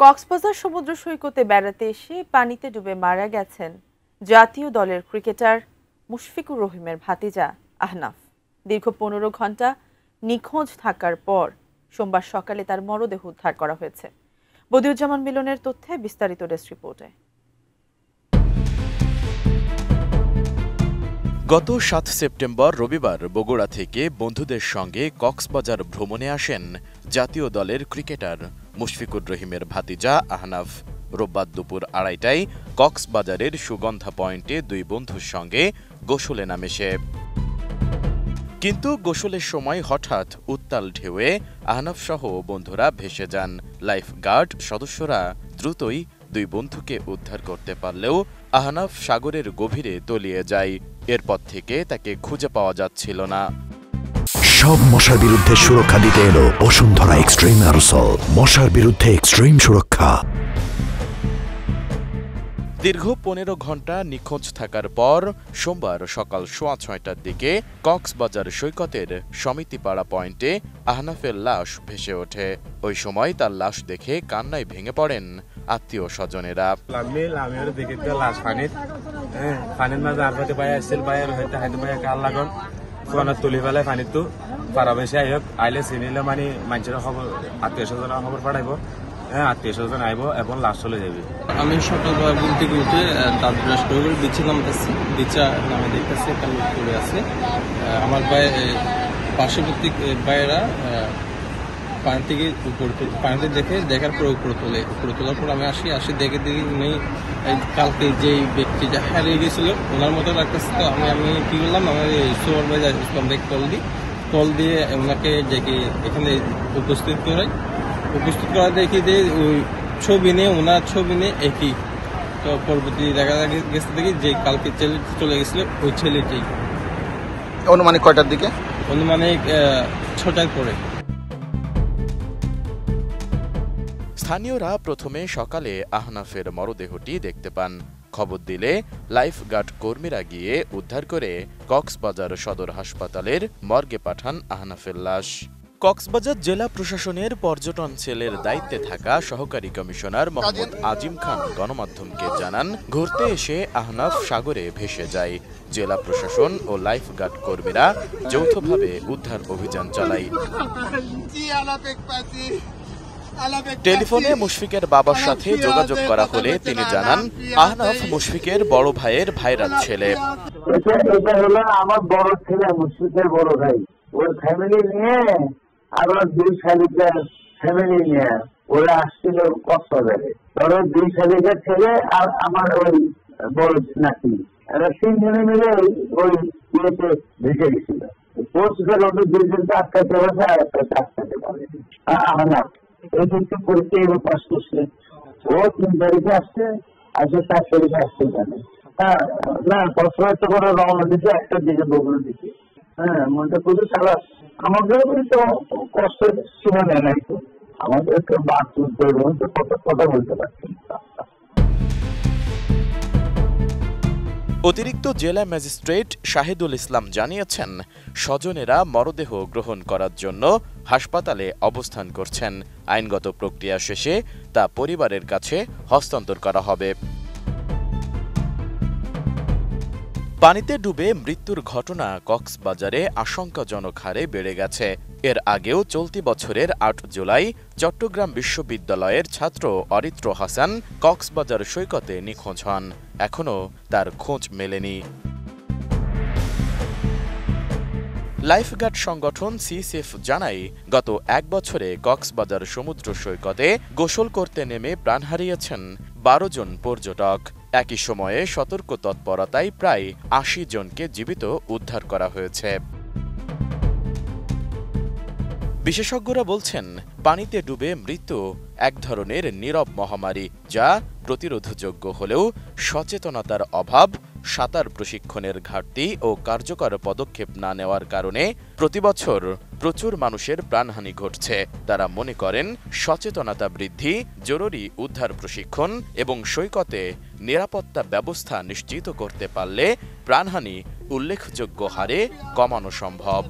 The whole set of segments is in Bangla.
কক্সবাজার সমুদ্র সৈকতে বেড়াতে এসে পানিতে ডুবে মারা গেছেন জাতীয় দলের ক্রিকেটার মুশফিকুর রহিমের ভাতিজা আহনাফ। দীর্ঘ 15 ঘন্টা নিখোঁজ থাকার পর সোমবার সকালে তার মরদেহ উদ্ধার করা হয়েছে। বদিউজ্জামান মিলনের তথ্যে বিস্তারিত ডেস্ক রিপোর্টে। গত 7 সেপ্টেম্বর রবিবার বগুড়া থেকে বন্ধুদের সঙ্গে কক্সবাজার ভ্রমণে আসেন জাতীয় দলের ক্রিকেটার মুশফিকুর রহিমের ভাতিজা আহনাফ। রোববার দুপুর 2:30টায় কক্সবাজারের সুগন্ধা পয়েন্টে দুই বন্ধুর সঙ্গে গোসলে নামে সে। কিন্তু গোসলের সময় হঠাৎ উত্তাল ঢেউয়ে আহনাফ সহ বন্ধুরা ভেসে যান। লাইফ গার্ড সদস্যরা দ্রুতই দুই বন্ধুকে উদ্ধার করতে পারলেও আহনাফ সাগরের গভীরে তলিয়ে যায়। এরপর থেকে তাকে খুঁজে পাওয়া যাচ্ছিল না। সব মশার বিরুদ্ধে সুরক্ষা দিতে এলো বসুন্ধরা এক্সট্রিম অ্যারোসল, মশার বিরুদ্ধে এক্সট্রিম সুরক্ষা। দীর্ঘ 15 ঘন্টা নিখোঁজ থাকার পর সোমবার সকাল 6:30টার দিকে কক্সবাজার সৈকতের সমিতিপাড়া পয়েন্টে আহনাফের লাশ ভেসে ওঠে। ওই সময় তার লাশ দেখে কান্নায় ভেঙে পড়েন আত্মীয় স্বজনেরা। তুলি পেলাই পানীটো পাৰা বেছি আহক আইলে চিনিলে মানে মানুষের খবর আত্মীয় স্বজনের খবর পাঠাইব, আত্মীয় স্বজন আইব এবং লাশ চলে যাবে। আমি সকালবেলা ঘুম থেকে উঠে দাঁত ব্রাশ করে বিচি নামতেছি, বিচা নামে দেখতেছি একটা লোক পড়ে আছে। আমার পার্শ্ববর্তী ভাইয়েরা পানি থেকে পানিতে দেখার পরে উপরে তোলার পর আমি আসি দেখে উনি কালকে যে ব্যক্তিটা হারিয়ে গেছিল ওনার মতো লাগতেছে। তো আমি কি করলাম, আমার সুপারভাইজার ইসলাম ভাই কল দিয়ে ওনাকে ডেকে এখানে উপস্থিত করা দেখি যে ওই ছবি নিয়ে ওনার ছবি নিয়ে একই। তো পরবর্তী দেখা গেছে দেখি যে কালকে ছেলেটি চলে গেছিল ওই ছেলেটি। অনুমানিক কয়টার দিকে? অনুমানিক 6টার পরে। স্থানীয়রা প্রথমে সকালে আহনাফের মরদেহটি দেখতে পান। খবর দিলে লাইফ গার্ড কর্মীরা গিয়ে উদ্ধার করে কক্সবাজার সদর হাসপাতালের মর্গে পাঠান আহনাফের লাশ। কক্সবাজার জেলা প্রশাসনের পর্যটন সেলের দায়িত্বে থাকা সহকারী কমিশনার মোহাম্মদ আজিম খান গণমাধ্যমকে জানান, ঘুরতে এসে আহনাফ সাগরে ভেসে যায়। জেলা প্রশাসন ও লাইফ গার্ড কর্মীরা যৌথভাবে উদ্ধার অভিযান চালায়। টেলিফোনে মুশফিকের বাবার সাথে যোগাযোগ করা হলে তিনি জানান, আহনাফ মুশফিকের বড় ভাইয়ের ভাইরাত ছেলে। এটা হলো আমার বড় ছেলে, মুশফিকের বড় ভাই। ওর ফ্যামিলি নিয়ে আবার 2 শালিকার ফ্যামিলি নিয়ে ওরা আসছিল কক্সবাজারে। ধরো 2 শালিকার ছেলে আর আমার ওই বড় নাতি, এরা 3 জনে মিলে ওই ইয়েতে ভেসে গেছিল। পোস্টে ওদের 2 জনকে আটকাতে পারছে আর একটা আটকাতে পারেনি। আহনাফ এই কিন্তু পরীক্ষা পাস করছে। ও 3 তারিখে আসছে, 4 তারিখে আসছে জানে না। কক্সবাজার তো করে রওনা দিচ্ছে 1টার দিকে বগুড়ার দিকে। মনটা পুরো সারা আমাদের তো কষ্টের সীমা নেই নাই। তো আমাদের তো বাদ তুলতে কথা বলতে পারছি। অতিরিক্ত জেলা ম্যাজিস্ট্রেট শাহিদুল ইসলাম জানিয়েছেন, স্বজনেরা মরদেহ গ্রহণ করার জন্য হাসপাতালে অবস্থান করছেন। আইনগত প্রক্রিয়া শেষে তা পরিবারের কাছে হস্তান্তর করা হবে। পানিতে ডুবে মৃত্যুর ঘটনা কক্সবাজারে আশঙ্কাজনক হারে বেড়ে গেছে। এর আগেও চলতি বছরের 8 জুলাই চট্টগ্রাম বিশ্ববিদ্যালয়ের ছাত্র অরিত্র হাসান কক্সবাজার সৈকতে নিখোঁজ হন। এখনও তার খোঁজ মেলেনি। লাইফ গার্ড সংগঠন সিসেফ জানায়, গত 1 বছরে কক্সবাজার সমুদ্র সৈকতে গোসল করতে নেমে প্রাণ হারিয়েছেন 12 জন পর্যটক। একই সময়ে সতর্ক তৎপরতায় প্রায় 80 জনকে জীবিত উদ্ধার করা হয়েছে। বিশেষজ্ঞরা বলছেন, পানিতে ডুবে মৃত্যু এক ধরনের নীরব মহামারী, যা প্রতিরোধযোগ্য হলেও সচেতনতার অভাব, সাঁতার প্রশিক্ষণের ঘাটতি ও কার্যকর পদক্ষেপ না নেওয়ার কারণে প্রতিবছর প্রচুর মানুষের প্রাণহানি ঘটছে। তারা মনে করেন, সচেতনতা বৃদ্ধি, জরুরি উদ্ধার প্রশিক্ষণ এবং সৈকতে নিরাপত্তা ব্যবস্থা নিশ্চিত করতে পারলে প্রাণহানি উল্লেখযোগ্য হারে কমানো সম্ভব।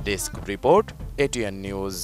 Desk report, ATN news.